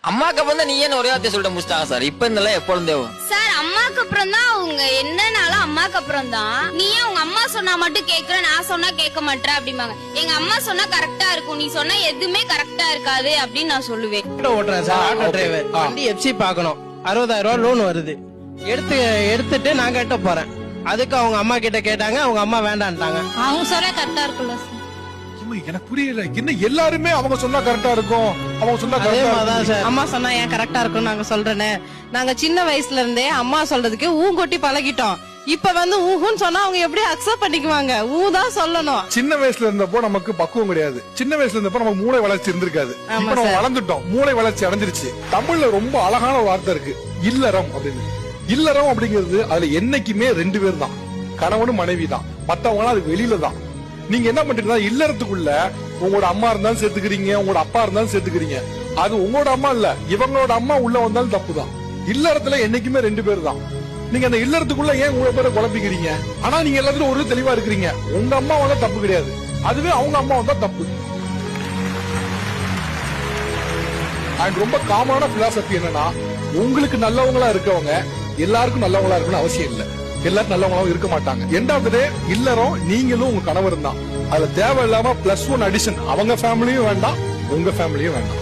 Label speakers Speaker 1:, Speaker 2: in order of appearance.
Speaker 1: அம்மாக்கு அப்புறம் தான் நீ ஏன் ஒரே வார்த்தை சொல்லிட்டு முடிச்சிட்டாங்க சார். இப்ப இந்த எப்பொழுதே
Speaker 2: சார் அம்மாக்கு அப்புறம் தான் அவங்க என்னன்னாலும் அம்மாக்கு அப்புறம் தான். நீ ஏன் உங்க அம்மா சொன்னா மட்டும் கேக்குற, நான் சொன்னா கேட்க மாட்டேன் அப்படிம்பாங்க. எங்க அம்மா சொன்னா கரெக்டா இருக்கும், நீ சொன்னா எதுவுமே கரெக்டா இருக்காது அப்படின்னு நான் சொல்லுவேன்.
Speaker 3: ஓட்டுறேன் சார், ஆட்டோ டிரைவர். வண்டி எஃப்சி பாக்கணும், 60,000 ரூபாய் லோன் வருது. எடுத்துட்டு நான் கேட்ட போறேன். அதுக்கு அவங்க அம்மா கிட்ட கேட்டாங்க, அவங்க அம்மா வேண்டான்ட்டாங்க.
Speaker 2: அவங்க சொல்ல கரெக்டா இருக்குல்ல சார்.
Speaker 4: எனக்கு புரியல, என்ன எல்லாருமே அவங்க சொன்னா கரெக்டா இருக்கும், அவங்க சொன்னா கரெக்டா
Speaker 3: சார். அம்மா சொன்னா ஏன் கரெக்டா இருக்கும் நாங்க சொல்றேன்னு. நாங்க சின்ன வயசுல இருந்தே அம்மா சொல்றதுக்கு ஊங்கொட்டி பழகிட்டோம். இப்ப ஊஹுன்னு சொன்னா அவங்க எப்படி அக்செப்ட் பண்ணிக்குவாங்க? ஊதான் சொல்லணும்.
Speaker 4: சின்ன வயசுல இருந்தப்போ நமக்கு பக்குவம் கிடையாது. சின்ன வயசுல இருந்தப்போ நமக்கு மூளை வளர்ச்சி இருந்திருக்காது. இப்ப நம்ம வளர்ந்துட்டோம், மூளை வளர்ச்சி அடைஞ்சிருச்சு. தமிழ்ல ரொம்ப அழகான வார்த்தை இருக்கு, இல்லறம் அப்படின்னு. இல்லறம் அப்படிங்கிறது அதுல என்னைக்குமே 2 பேர் தான், கணவனும் மனைவி தான். மத்தவங்க அது வெளியில தான். நீங்க என்ன பண்றீங்கன்னா இல்லறதுக்குள்ள உங்களோட அம்மா இருந்தாலும் சேர்த்துக்கிறீங்க, உங்களோட அப்பா இருந்தாலும் சேர்த்துக்கிறீங்க. அது உங்களோட அம்மா இல்ல, இவங்களோட அம்மா உள்ள வந்தாலும் தப்புதான். இல்லறத்துல என்னைக்குமே 2 பேர் தான். நீங்க அந்த இல்லறதுக்குள்ள ஏன் உங்களை பேரை குழப்பிக்கிறீங்க? ஆனா நீங்க எல்லாத்துக்கும் ஒரு தெளிவா இருக்கிறீங்க, உங்க அம்மா வந்தா தப்பு கிடையாது, அதுவே அவங்க அம்மா வந்தா தப்பு. அண்ட் ரொம்ப காமனான பிலாசபி என்னன்னா, உங்களுக்கு நல்லவங்களா இருக்கவங்க எல்லாருக்கும் நல்லவங்களா இருக்கணும்னு அவசியம் இல்ல. எல்லாரும் நல்லவங்களாவும் இருக்க மாட்டாங்க. எண்ட் ஆஃப் தி டே இல்லறம் நீங்களும் உங்க கணவரும் தான். அதுல தேவையில்லாம +1 அடிஷன் அவங்க ஃபேமிலியும் வேண்டாம், உங்க ஃபேமிலியும் வேண்டாம்.